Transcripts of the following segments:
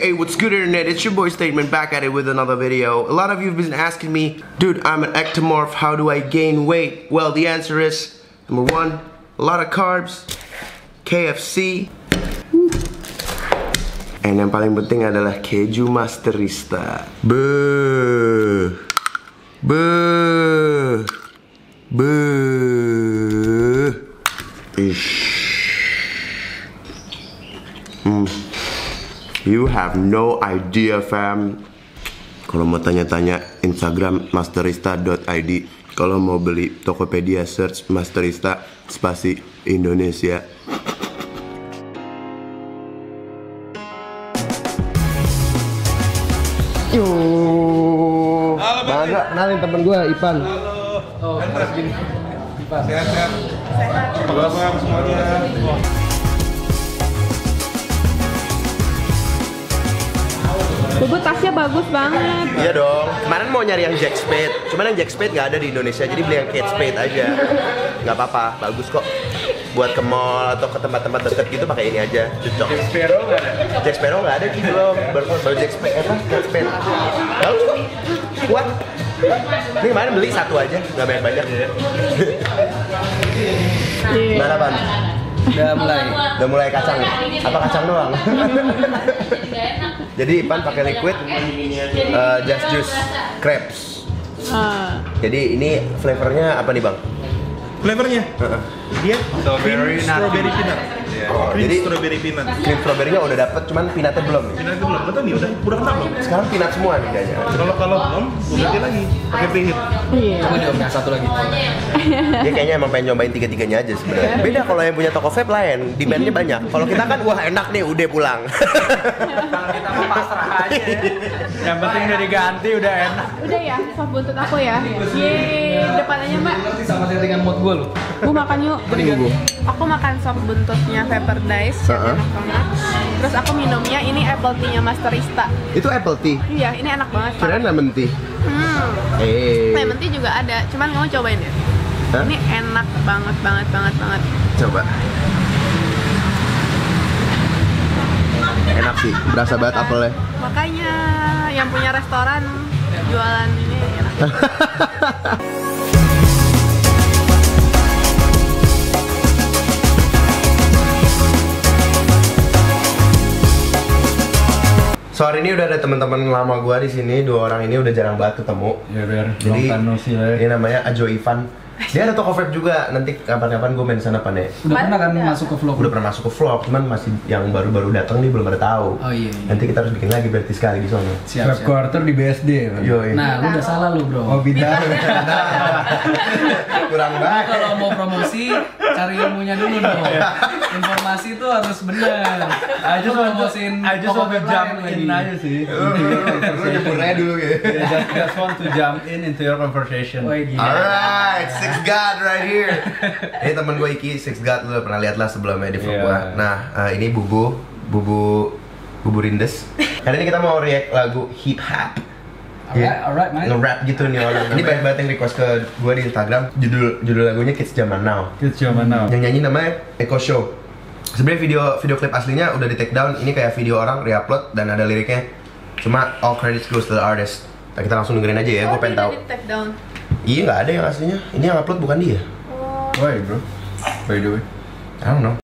Hey, what's good internet? It's your boy Statement back at it with another video. A lot of you have been asking me, dude, I'm an ectomorph, how do I gain weight? Well, the answer is, number one, a lot of carbs, KFC, and yang paling penting adalah keju Masterista. Ish. You have no idea, fam. Kalau mau tanya-tanya, Instagram masterista.id. Kalau mau beli Tokopedia, search Masterista spasi Indonesia. Yo. Bangga, kenalin temen gue, Ipan. Halo. Oh, gini. Ipan. Sehat-sehat. Apa kabar semuanya? Bubut tasnya bagus banget. Iya dong. Kemarin mau nyari yang Jack Spade, cuman yang Jack Spade nggak ada di Indonesia, jadi beli yang Kate Spade aja. Nggak apa-apa, bagus kok. Buat ke mall atau ke tempat-tempat deket gitu pakai ini aja, cocok. Jack Sparrow nggak ada? Jack Sparrow nggak ada gitu belum. Baru Jack Spade apa? Kate Spade. Bagus kok. Kuat. Ini kemarin beli satu aja, nggak banyak-banyak. Gimana, Pan? Udah mulai kacang ya? Apa kacang doang? Jadi Ipan pakai liquid Just Juice Crepes. Jadi ini flavornya apa nih, Bang? Flavornya? Dia Strawberry strawberry peanut. Oh, Cream jadi strawberry peanut. cream strawberry-nya udah dapet, cuman peanutnya belum nih. Peanut belum, betul nih udah kena belum? Sekarang peanut semua nih kayaknya. Kalau belum, gue ganti lagi pakai preheat. Iya. Coba dong yang satu lagi. Dia kayaknya emang pengen nyobain tiga-tiganya aja sebenarnya. Beda kalau yang punya toko vape lain, demand-nya banyak. Kalau kita kan wah enak nih, udah pulang. Kalau kita mau pasrah aja ya. Yang penting udah diganti, udah enak. Udah ya, sop buntut aku ya. Yeay, depan aja Mbak. Sama settingan mood gue lu. Bu makan yuk. Aku makan sop buntutnya Pepper Dice, yang enak banget. Terus aku minumnya ini apple tea-nya Masterista. Itu apple tea. Iya, ini enak banget. Pak. Kirain lemon tea. Lemon tea juga ada, cuman kamu cobain ya. Hah? Ini enak banget. Coba. Enak sih, berasa banget apelnya. Makanya yang punya restoran jualan ini enak. Sorry, ini udah ada teman-teman lama gua di sini, dua orang ini udah jarang banget ketemu. Ya biar Jadi ini namanya Ajo Ivan. Dia ada toko vape juga. Nanti kapan-kapan gue main sana Pan ya. Udah pernah kan masuk ke vlog? Udah pernah masuk ke vlog, cuman masih yang baru-baru datang nih belum ada tahu. Oh iya. Nanti kita harus bikin lagi berarti sekali di sana. Siap. Headquarter di BSD kan? Yoi. Nah, lu udah salah lu, Bro. Oh bidang. Kurang banget. Kalau mau promosi, cari ilmunya dulu dong. Informasi itu harus benar. Aja promosiin Jump in aja sih. Lu nyebur aja dulu gitu. Just want to jump into your conversation. Oh, gila. Alright, Six God right here. Ini temen gue Iki, Six God, lu udah pernah lihat lah sebelumnya di vlog gue. Nah, ini Bubu Rindes. Kali ini kita mau react lagu hip hop. Alright, man. Nge-rap gitu nih orang. Ini banyak banget yang request ke gue di Instagram. Judul lagunya Kids Zaman Now. Kids Zaman Now. Yang nyanyi namanya Eko Show. Sebenarnya video klip aslinya udah di take down. Ini kayak video orang re-upload dan ada liriknya. Cuma all credits goes to the artist. Nah, kita langsung dengerin aja ya, gue pengen tahu. Take down. Iya, nggak ada yang aslinya. Ini yang upload bukan dia. Why bro? By the way. I don't know.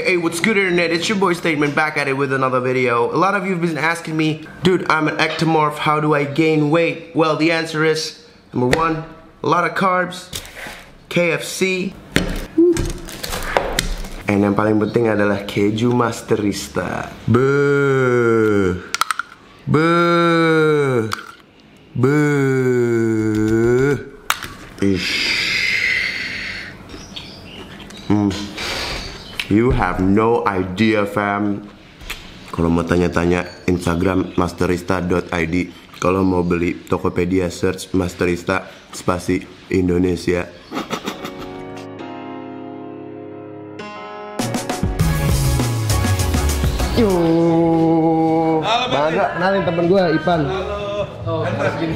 Hey, what's good internet? It's your boy Statement back at it with another video. A lot of you have been asking me, dude, I'm an ectomorph, how do I gain weight? Well, the answer is, number one, a lot of carbs, KFC, and yang paling penting adalah keju Masterista. Ish. You have no idea, fam. Kalau mau tanya-tanya, Instagram masterista.id. Kalau mau beli Tokopedia, search Masterista spasi Indonesia. Yo. Bangga, kenalin temen gue, Ipan. Halo. Oh, gini.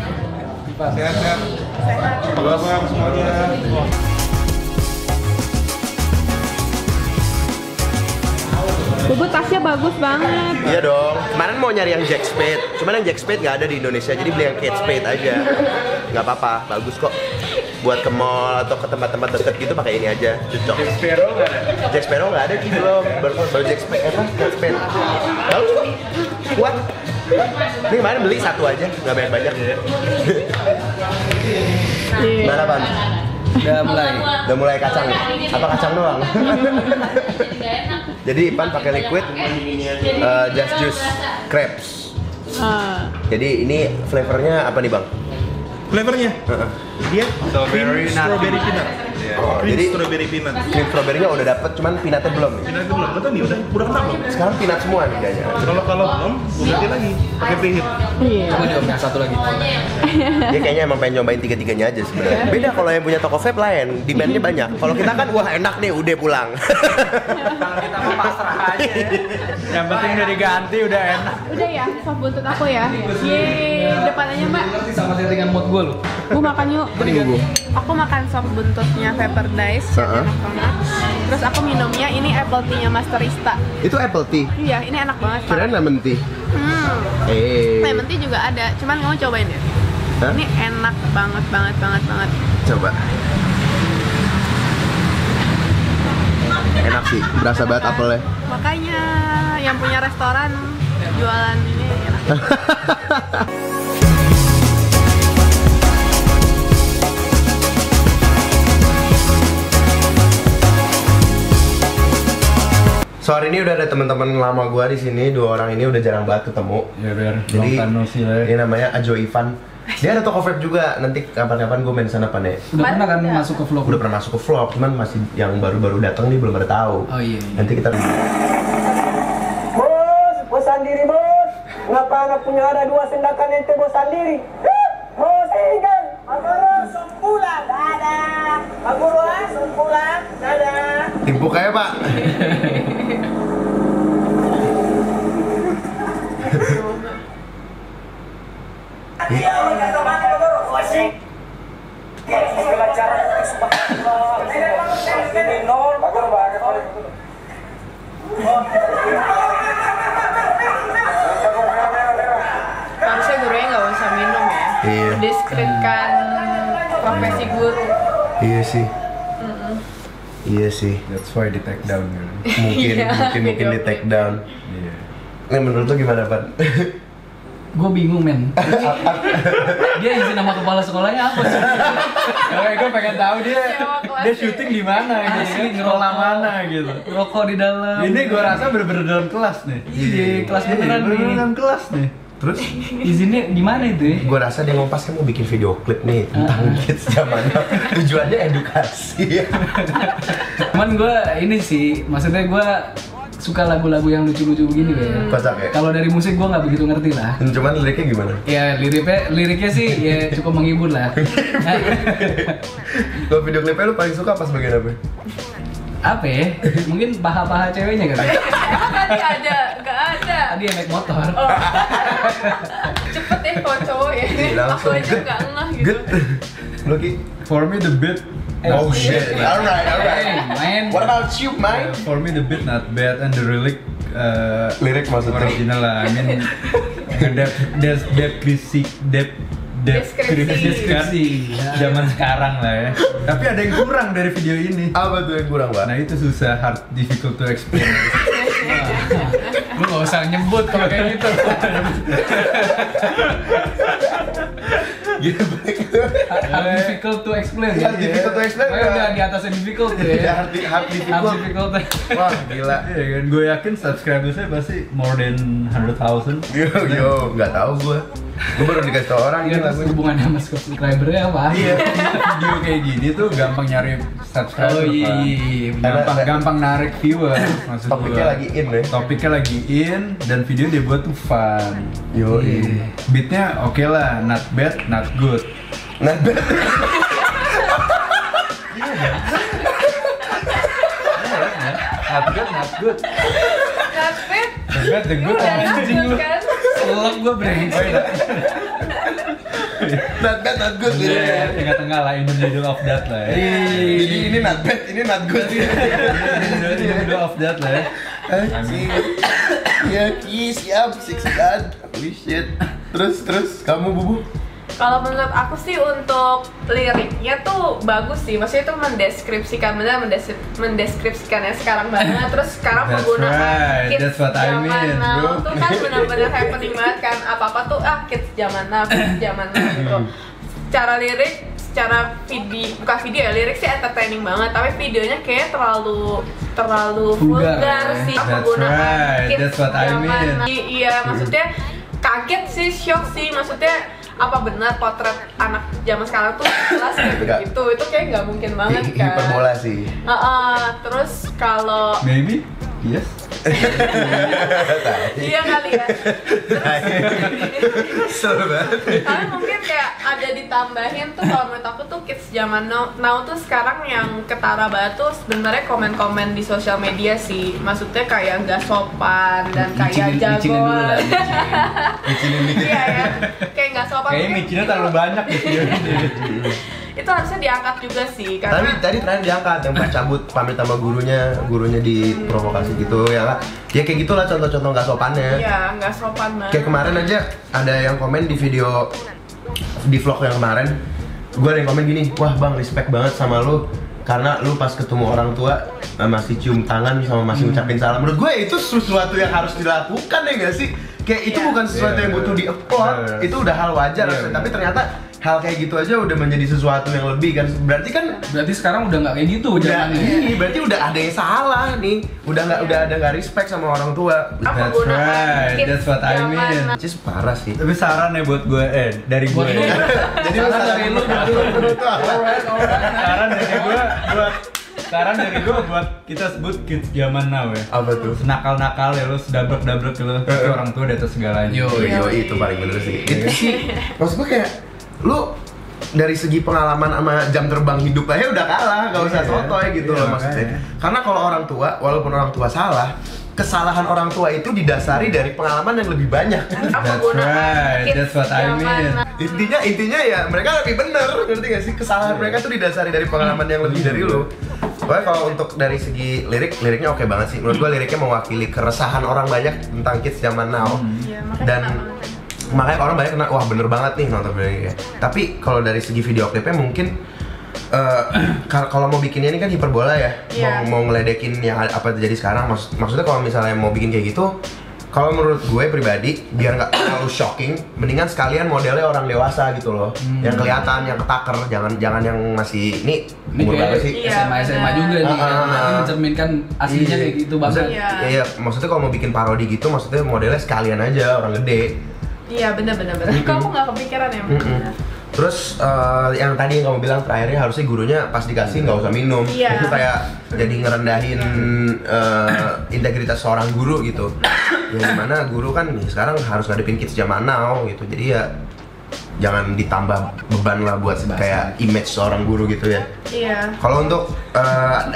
Ipan. Sehat-sehat. Apa kabar semuanya? Bubut tasnya bagus banget. Iya dong. Kemarin mau nyari yang Jack Spade, cuman yang Jack Spade nggak ada di Indonesia, jadi beli yang Kate Spade aja. Nggak apa-apa, bagus kok. Buat ke mall atau ke tempat-tempat deket gitu pakai ini aja. Cocok. Jack Sparrow nggak ada? Jack Sparrow nggak ada sih belum. Baru Jack Spade, Kate Spade. Bagus kok. Kuat. Ini kemarin beli satu aja, nggak banyak-banyak. Mana Pan? Udah mulai kacang. Apa kacang doang? Jadi Pan pakai liquid Just Juice Crepes. Jadi ini flavornya apa nih Bang? Flavornya? Dia Strawberry cream strawberry peanut. Oh, Cream jadi strawberry peanut. cream strawberry-nya udah dapet, cuman peanutnya belum nih. Peanut belum, betul nih udah kena belum? Sekarang peanut semua nih kayaknya. Kalau belum, ganti lagi pakai preheat. Iya. Coba diom yang satu lagi. Dia kayaknya emang pengen nyobain tiga-tiganya aja sebenarnya. Beda kalau yang punya toko vape lain, demand-nya banyak. Kalau kita kan wah enak nih, udah pulang. Kalau kita mau pasrah aja. Yang penting udah diganti, udah enak. Udah ya, sop buntut aku ya. Yeay, depan aja Mbak. Ngerti sama settingan mood gue lu. Bu makan yuk. Aku makan sop buntutnya Pepper Dice, enak banget. Terus aku minumnya ini apple tea-nya Masterista. Itu apple tea. Iya, ini enak banget. Kirain lemon tea. Lemon tea juga ada, cuman kamu cobain ya. Hah? Ini enak banget. Coba. Enak sih, berasa banget apelnya. Makanya yang punya restoran jualan ini enak. So hari ini udah ada teman-teman lama gua di sini, dua orang ini udah jarang banget ketemu. Ya biar Jadi ya. ini namanya Ajo Ivan. Dia ada toko vape juga. Nanti kapan-kapan gue main sana Pan ya. Udah pernah kan masuk ke vlog? Udah pernah masuk ke vlog, cuman masih yang baru-baru datang nih belum pada tahu. Oh iya. Nanti kita Bosan diri bos, ngapa anak punya ada dua sendakan ente bosan diri? Bos ikan, Magoro sempulang, dadah. Magoro sempulang, dadah. tipu kayak Pak. Iya, kata mana Magoro, asik. Belajar ini nol, Magoro banget. Harusnya gurunya nggak usah minum ya. Iya. Diskreditkan profesi guru. Iya sih. Iya sih. That's why di take down gitu. Mungkin di take down. Iya. Nah, menurut lu gimana, Pan? Gue bingung men. Dia izin sama kepala sekolahnya apa sih? Kayak gue pengen tahu dia Dia syuting di mana gitu, Asli, kan? Sekolah mana gitu. Rokok di dalam. Ini gue rasa bener-bener dalam kelas nih. Iya, kelas beneran nih. Beneran dalam kelas nih. Terus Izinnya di mana itu ya? gue rasa dia ngompas kan mau bikin video klip nih tentang kids zaman now. Tujuannya edukasi. Cuman gue ini sih, maksudnya gue suka lagu-lagu yang lucu-lucu begini ya. Kocak ya? Kalau dari musik gue nggak begitu ngerti lah. Cuman liriknya gimana? Ya liriknya sih ya cukup menghibur lah. Kalau video klipnya lu paling suka pas bagian apa? Apa ya? Mungkin paha-paha ceweknya kan? Tadi ada, nggak ada. Tadi yang naik motor. Cepet deh kalau cowok ya. Aku aja nggak ngeh gitu. Good. Lu Ki? For me the beat. Oh shit. Alright. Hey, main. What about you, Mike? For me the beat not bad and the lyric Lirik maksudnya? original lah. I mean deskripsi zaman sekarang lah ya. Tapi ada yang kurang dari video ini. Apa tuh yang kurang, Pak? Nah itu susah, hard, difficult to explain. Lu gak usah nyebut kalau kayak gitu. Gitu. Hard difficult to explain. Hard difficult to explain, Pokoknya udah di atasnya difficult tuh Ya, ya. hard difficult. Wah, gila. Iya kan, gue yakin subscriber saya pasti more than 100,000. Yo, nggak tahu gue. Gue baru dikasih tau orang Iya, ini terus lagunya. hubungannya sama subscribernya apa? Iya, video kayak gini tuh gampang nyari subscriber. Oh iya, Pak. Gampang narik viewer. Maksud Topiknya gua. lagi in ya. Topiknya lagi in dan video dia buat tuh fun. Yo, Beatnya oke lah, not bad, not good. Nah, Not good, not good. Kapit. The bad, the good, Udah anjing lu. kan? Selek gue brengsek. not bad, not good. Iya, tengah-tengah lah, in the middle of that lah ya. Ini not bad, ini not good. In the middle of that lah ya. Anjing. Ya, siap, siksaan. Holy shit. Terus kamu Bubu? Kalau menurut aku sih untuk liriknya tuh bagus sih, maksudnya itu mendeskripsikan mendeskripsikannya sekarang banget, terus sekarang That's menggunakan right, kids that's what I zaman mean, now bro. tuh kan benar-benar happening banget kan, apa-apa tuh kids zaman now gitu. Secara lirik, secara bukan video ya, lirik sih entertaining banget, tapi videonya kayak terlalu vulgar sih. That's Menggunakan right, kids that's what I zaman mean. now. Iya, maksudnya kaget sih, shock sih, maksudnya apa benar potret anak zaman sekarang tuh jelas kayak begitu? Itu kayak nggak mungkin banget kan? Hiperbola sih. Terus kalau Maybe? Yes. iya kali ya. Seru banget. Tapi mungkin kayak ada ditambahin tuh, kalau menurut aku tuh kids zaman now tuh sekarang yang ketara banget tuh sebenarnya komen-komen di sosial media sih. Maksudnya kayak nggak sopan dan kayak Micinin dulu lah, jagoan. Iya ya, kayak nggak sopan. Kayaknya Mungkin micinnya terlalu banyak gitu ya. itu harusnya diangkat juga sih, karena Tapi tadi terakhir diangkat yang pas cabut pamit sama gurunya diprovokasi gitu ya kan. Ya kayak gitulah contoh-contoh nggak sopannya. iya nggak sopan banget. Kayak kemarin aja ada yang komen di video di vlog yang kemarin, gue ada yang komen gini, wah bang respect banget sama lu karena lu pas ketemu orang tua masih cium tangan sama masih ngucapin salam. Menurut gue itu sesuatu yang harus dilakukan ya nggak sih? Kayak itu bukan sesuatu yang butuh di-applaud, itu udah hal wajar. Tapi ternyata hal kayak gitu aja udah menjadi sesuatu yang lebih kan. Berarti sekarang udah nggak kayak gitu zamannya. Berarti udah ada yang salah nih. Udah ada nggak respect sama orang tua. That's right, that's what I mean. Cis parah sih. Tapi saran ya buat gue, dari gue. Buat lu. Jadi Saran dari lu, Saran dari gue buat kita sebut kids zaman now ya. Apa tuh? Nakal-nakal ya, lu sedabrek-dabrek lu, tapi orang tua di atas segalanya. Yo, itu paling bener sih. Itu sih, maksud gue kayak lu dari segi pengalaman sama jam terbang hidup aja udah kalah, gak usah sotoy gitu loh maksudnya. Karena kalau orang tua, walaupun orang tua salah, kesalahan orang tua itu didasari dari pengalaman yang lebih banyak. That's right, that's what I mean. Intinya ya mereka lebih bener, ngerti gak sih? Kesalahan mereka tuh didasari dari pengalaman yang lebih dari lu. Pokoknya kalau untuk dari segi liriknya oke banget sih. Menurut gua liriknya mewakili keresahan orang banyak tentang kids zaman now. Iya, makanya Dan kenapa? makanya orang banyak kena, wah bener banget nih nonton videonya. Tapi kalau dari segi video klipnya mungkin kalau mau bikinnya ini kan hiperbola ya, mau ngeledekin yang apa terjadi sekarang. Maksudnya kalau misalnya mau bikin kayak gitu, kalau menurut gue pribadi biar nggak terlalu shocking, mendingan sekalian modelnya orang dewasa gitu loh, yang kelihatan, yang ketaker, jangan yang masih ini umur berapa sih? Iya, SMA juga nih, kan nanti mencerminkan aslinya kayak gitu banget. Iya, maksudnya kalau mau bikin parodi gitu, maksudnya modelnya sekalian aja orang gede. Iya bener. Kamu nggak kepikiran ya? Terus yang tadi yang kamu bilang terakhirnya harusnya gurunya pas dikasih nggak usah minum. Iya. Itu kayak jadi ngerendahin integritas seorang guru gitu. Yang dimana guru kan nih sekarang harus ngadepin kids zaman now gitu. Jadi ya jangan ditambah beban lah buat kayak image seorang guru gitu ya. Iya. Kalau untuk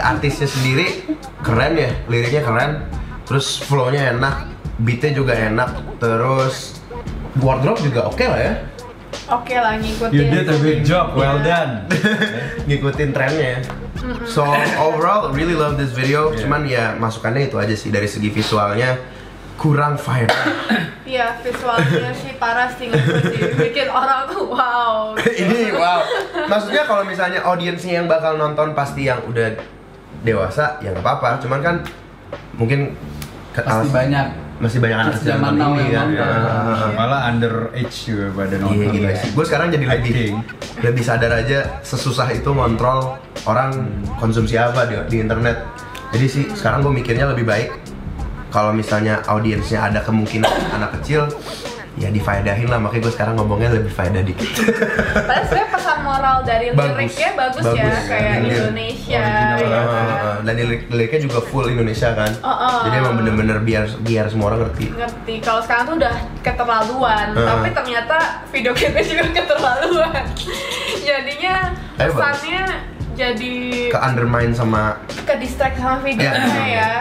artisnya sendiri keren ya, liriknya keren. Terus flow-nya enak, beatnya juga enak. Terus wardrobe juga oke lah ya. Oke lah, ngikutin. You did a good job, well done. Ngikutin trennya. So overall really love this video. Cuman ya masukannya itu aja sih, dari segi visualnya kurang fire. Iya, visualnya sih parah sih, sih. Bikin orang tuh wow. Ini wow. Maksudnya kalau misalnya audiensnya yang bakal nonton pasti yang udah dewasa ya nggak apa-apa. Cuman kan mungkin Pasti masih banyak anak kecil zaman now ini yang kan. nonton. Malah underage juga pada nonton. Iya gila sih. Gue sekarang jadi I think. lebih sadar aja sesusah itu ngontrol orang konsumsi apa di internet. Jadi sih sekarang gue mikirnya lebih baik kalau misalnya audiensnya ada kemungkinan anak kecil, ya difaedahin lah. Makanya gue sekarang ngomongnya lebih faedah dikit. Padahal sebenarnya pesan moral dari liriknya bagus ya, kayak Indonesia. Ya. Dan liriknya juga full Indonesia kan. Jadi emang bener-bener biar semua orang ngerti. Kalau sekarang tuh udah keterlaluan, tapi ternyata video klipnya juga keterlaluan. Jadinya pesannya jadi ke undermine sama ke distract sama videonya ya.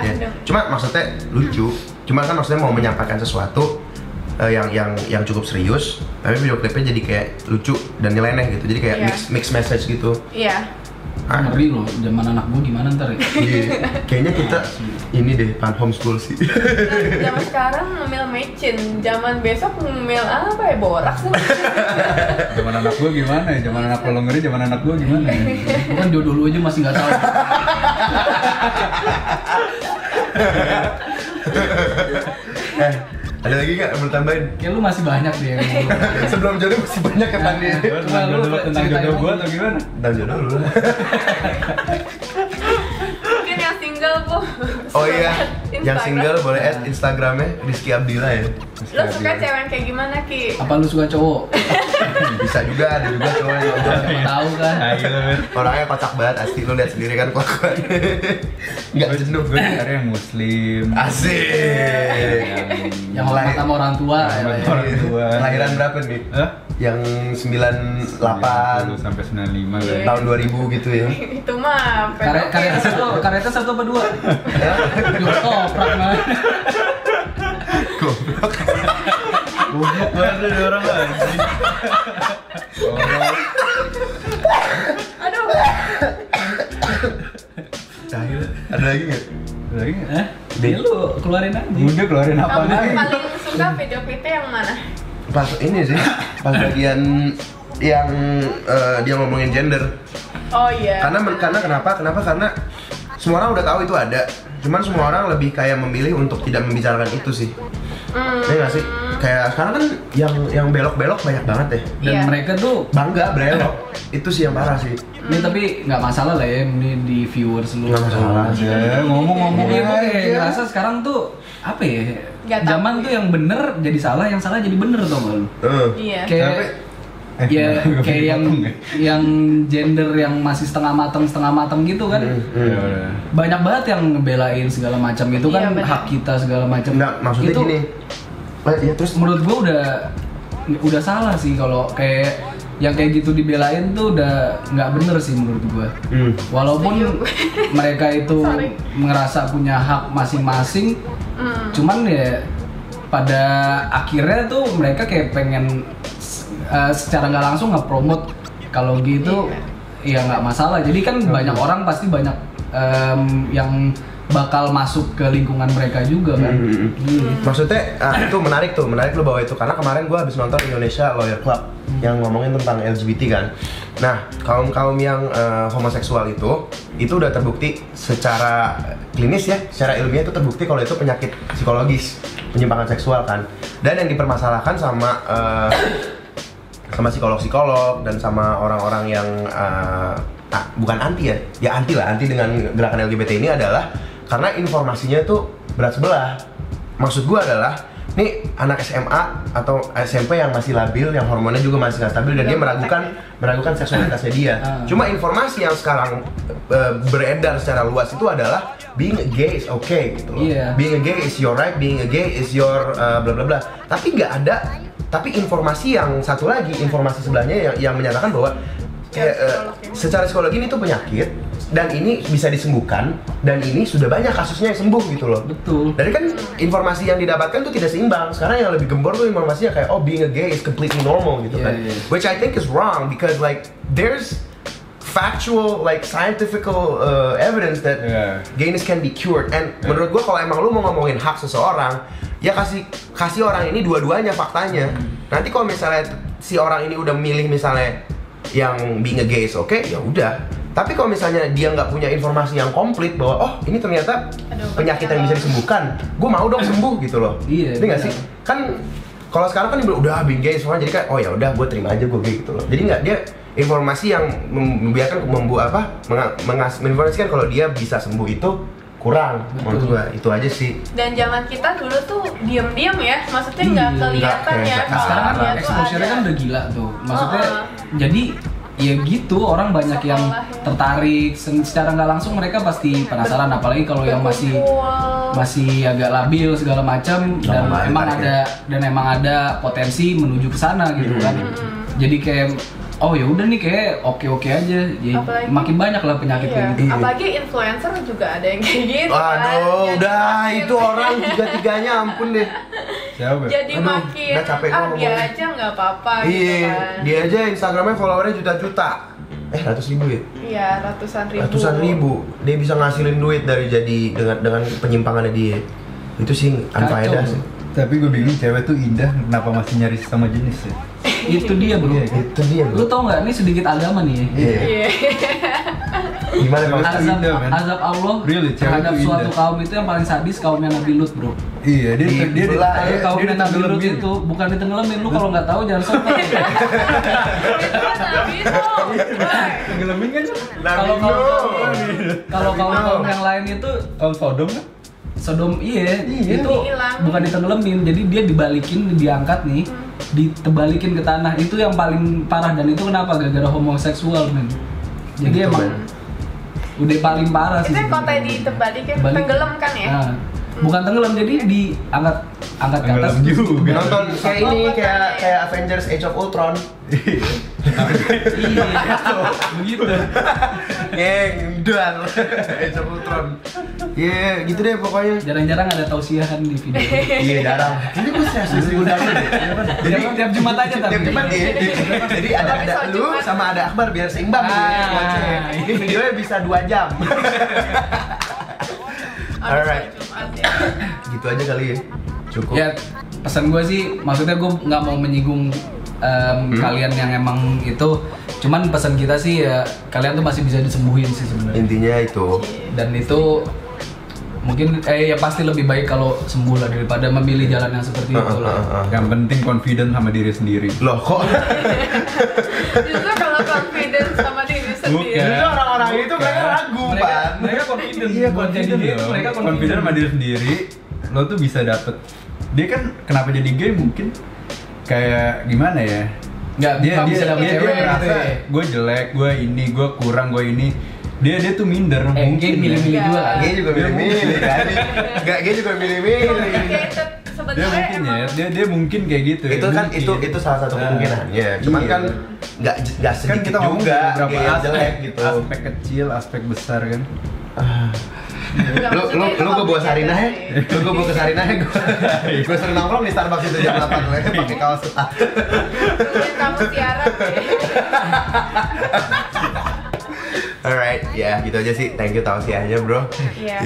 Cuma maksudnya lucu. Cuma kan maksudnya mau menyampaikan sesuatu yang cukup serius, tapi video klipnya jadi kayak lucu dan nyeleneh gitu. Jadi kayak mix message gitu. Iya. Ngeri loh, zaman anak gue gimana ntar ya? Kayaknya kita ini deh pan homeschool sih. Zaman sekarang ngemil mecin, zaman besok ngemil apa ya, borak sih. Zaman anak gua gimana ya? Zaman anak lo ngeri, zaman anak gua gimana ya? Lu kan jodoh lu aja masih nggak tahu. Ada lagi nggak mau tambahin? Kayak lu masih banyak deh yang mau. Sebelum jodoh masih banyak ya pan nih. Tentang lu jodoh, tentang ceritain jodoh gua lagi. atau gimana? Tentang jodoh lu. Mungkin yang single Bu. Oh iya, yang Instagram. single boleh add Instagramnya Rizky Abdillah ya. Lo suka cewek yang kayak gimana Ki? Apa lu suka cowok? Bisa juga, ada juga cowok yang Siapa tahu kan. Nah, gitu kan. orangnya kocak banget, asli lu lihat sendiri kan kelakuan. Nggak jenuh. Gue cari yang muslim. Asik. Yang hormat sama orang tua ya. Hormat ya. orang tua. Kelahiran berapa nih? Hah? Yang 98 sampai 95 lah. tahun 2000 gitu ya. Itu mah Karetnya satu apa dua? Dua toprak mah. Goblok. Goblok banget ada orang lagi. Aduh. Cahil. Ada lagi nggak? Lagi nggak? Hah? Ya lu keluarin aja. Udah keluarin apa Kamu nih? paling suka video klipnya yang mana? Pas ini sih, pas bagian yang dia ngomongin gender. Oh iya. Karena kenapa? Karena semua orang udah tahu itu ada. Cuman semua orang lebih kayak memilih untuk tidak membicarakan itu sih. Iya nggak sih? Kayak sekarang kan yang belok-belok banyak banget deh. Dan Iya. mereka tuh Bangga belok. Itu sih yang parah sih. ini tapi nggak masalah lah ya, ini di viewers lu. Nggak masalah. Ya, ngomong-ngomong Iya, gue aja. kayak ngerasa sekarang tuh apa ya? Nggak tahu. Zaman tuh yang bener jadi salah, yang salah jadi bener tau gak lu? Iya. Kayak ya kayak yang gender yang masih setengah matang gitu kan. Ya udah. Banyak banget yang ngebelain segala macam itu kan, Iya, bener. hak kita segala macam. Enggak, maksudnya itu, gini. Ya terus menurut gua udah salah sih kalau kayak yang kayak gitu dibelain tuh udah nggak bener sih menurut gua. Walaupun Setuju. mereka itu Sorry. ngerasa punya hak masing-masing, cuman ya pada akhirnya tuh mereka kayak pengen secara nggak langsung nge-promote kalau gitu. Ya nggak masalah. Jadi kan banyak orang pasti banyak yang bakal masuk ke lingkungan mereka juga kan. maksudnya itu menarik lu bawa itu karena kemarin gua habis nonton Indonesia Lawyer Club yang ngomongin tentang LGBT kan. Nah, kaum yang homoseksual itu udah terbukti secara klinis ya, secara ilmiah itu terbukti kalau itu penyakit psikologis, penyimpangan seksual kan. Dan yang dipermasalahkan sama psikolog-psikolog dan sama orang-orang yang bukan anti ya anti dengan gerakan LGBT ini adalah karena informasinya itu berat sebelah. Maksud gua adalah nih anak SMA atau SMP yang masih labil, yang hormonnya juga masih nggak stabil dan dia meragukan seksualitasnya dia. Cuma informasi yang sekarang beredar secara luas itu adalah being a gay is okay gitu loh. Iya. Being a gay is your right, being a gay is your bla bla bla. Tapi nggak ada. Tapi informasi yang satu lagi, informasi sebelahnya yang menyatakan bahwa secara psikologi ini tuh penyakit dan ini bisa disembuhkan dan ini sudah banyak kasusnya yang sembuh gitu loh. Betul. Dari kan informasi yang didapatkan tuh tidak seimbang. Sekarang yang lebih gembor tuh informasinya kayak being a gay is completely normal gitu kan. Yeah. Which I think is wrong because like there's factual like scientific evidence that gayness can be cured. And menurut gua kalau emang lu mau ngomongin hak seseorang, ya kasih orang ini dua-duanya faktanya. Nanti kalau misalnya si orang ini udah milih misalnya yang being a gay is okay, ya udah. Tapi kalau misalnya dia nggak punya informasi yang komplit bahwa ini ternyata penyakit yang bisa disembuhkan, gue mau dong sembuh gitu loh. Iya. Ini nggak sih? Kan kalau sekarang kan udah being gay semua, jadi kan ya udah gue terima aja gue gay gitu loh. Jadi nggak dia informasi yang membiarkan menginformasikan kalau dia bisa sembuh itu kurang. Menurut gue itu aja sih. Dan zaman kita dulu tuh diem-diem ya, maksudnya nggak Iya. kelihatan Nggak ya. kayak Nah, sekarang kan Dia tuh exposure-nya ada. kan udah gila tuh. Maksudnya jadi ya gitu, orang banyak yang tertarik secara nggak langsung, mereka pasti penasaran, apalagi kalau yang masih agak labil segala macam dan emang ada potensi menuju ke sana gitu kan. Jadi kayak ya udah nih kayak oke aja. Jadi Apalagi- makin banyak lah penyakit Iya. kayak gitu. Apalagi influencer juga ada yang kayak gitu. kan. Aduh, Jadi udah makin- itu orang tiga-tiganya ampun deh. Siapa? Jadi Aduh, makin udah capek gua dia ngomongnya. aja nggak apa-apa gitu Iya, kan. dia aja Instagramnya followernya juta-juta. 100 ribu ya? Iya, ratusan ribu. Ratusan ribu. Dia bisa ngasilin duit dari jadi dengan penyimpangannya dia. Itu sih unfaedah Kacau. sih. Tapi gue bingung cewek tuh indah, kenapa masih nyari sama jenis ya? Itu dia bro. Itu dia, Lu bro. tau nggak? Ini sedikit agama nih. Iya. Iya. Gimana kalau Azab, indah, man. azab Allah Really, cewek terhadap tuh suatu indah. kaum itu yang paling sadis kaumnya Nabi Lut bro. Iya, dia Dibelah, Kalau ya. kaumnya Nabi Lut ditenggelamkan. itu bukan ditengelamin, lu kalau nggak tahu jangan sopan. Itu Nabi dong. Boy. Tenggelamin kan? Kalau kaum yang lain itu Kaum Sodom kan? Sodom itu Dihilang. bukan ditengelamin, jadi dia dibalikin, diangkat nih, ditebalikin ke tanah. Itu yang paling parah, dan itu kenapa? Gara-gara homoseksual men. Jadi Gitu, emang men. udah paling parah sih. Itu yang sebenarnya. kota ditebalikin, Balik. tenggelam kan ya? Nah, bukan tenggelam, jadi diangkat ke atas. Tenggelam juga. nonton kayak ini kayak Avengers Age of Ultron. Iya, begitu. Geng, dan Age of Ultron. Iya, gitu deh pokoknya. Jarang-jarang ada tausiah kan di video. Iya, jarang. Ini gue serius undang lu deh. Jadi Tiap Jumat aja tapi. tiap Jumat ya. Jadi ada Episode lu Jumat. sama ada Akbar biar seimbang. Ini videonya bisa 2 jam. Alright. Jumat ya. Gitu aja kali ya. Cukup. Ya, pesan gue sih, maksudnya gue nggak mau menyinggung kalian yang emang itu. Cuman pesan kita sih ya, kalian tuh masih bisa disembuhin sih sebenarnya. Intinya itu. Dan itu mungkin ya pasti lebih baik kalau sembuh lah daripada memilih jalan yang seperti itu lah. Yang penting confident sama diri sendiri. Loh kok? Justru kalau confidence sama diri sendiri. Bukan. Itu orang-orang itu mereka ragu, Pan. Mereka confident. Iya, buat jadi confident gay, loh. mereka Confident sama diri sendiri, lo tuh bisa dapet. Dia kan kenapa jadi gay mungkin kayak gimana ya? Nggak bisa dapet dia cewek ngerasa gitu ya. gue jelek, gue ini, gue kurang, gue ini. Dia tuh minder Gay mungkin. milih-milih ya. juga kan. Gay juga milih-milih kan? Gak gay juga milih-milih. Confident Dia sebenarnya mungkin ya, emang dia mungkin kayak gitu. Itu ya, kan mungkin. itu salah satu kemungkinannya. Cuman Iya. kan nggak Kan sedikit kita ngomong juga beberapa gay yang jelek gitu. aspek kecil, aspek besar kan. nggak Lu maksudnya itu gue bawa Sarinah ya? sih. Lu gue bawa ke Sarinah ya? Gue sering nongkrong di Starbucks itu jam 8 gue pakai kaos ketat. Tungguin kamu siaran deh. Alright, ya gitu aja sih. Thank you tausiahnya bro. Iya.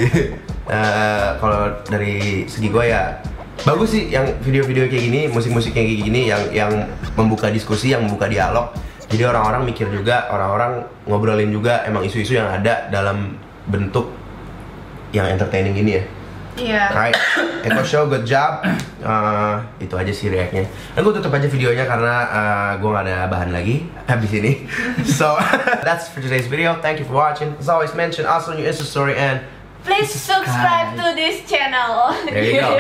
Kalau dari segi gue ya bagus sih yang video-video kayak gini, musik-musik kayak gini yang membuka diskusi, yang membuka dialog. Jadi orang-orang mikir juga, orang-orang ngobrolin juga emang isu-isu yang ada dalam bentuk yang entertaining ini ya. Iya. Right, Eko Show, good job. Itu aja sih react-nya. Dan gue tutup aja videonya karena gue gak ada bahan lagi habis ini. So, that's for today's video. Thank you for watching. As always mention also on your Insta story and Please subscribe to this channel. there you go.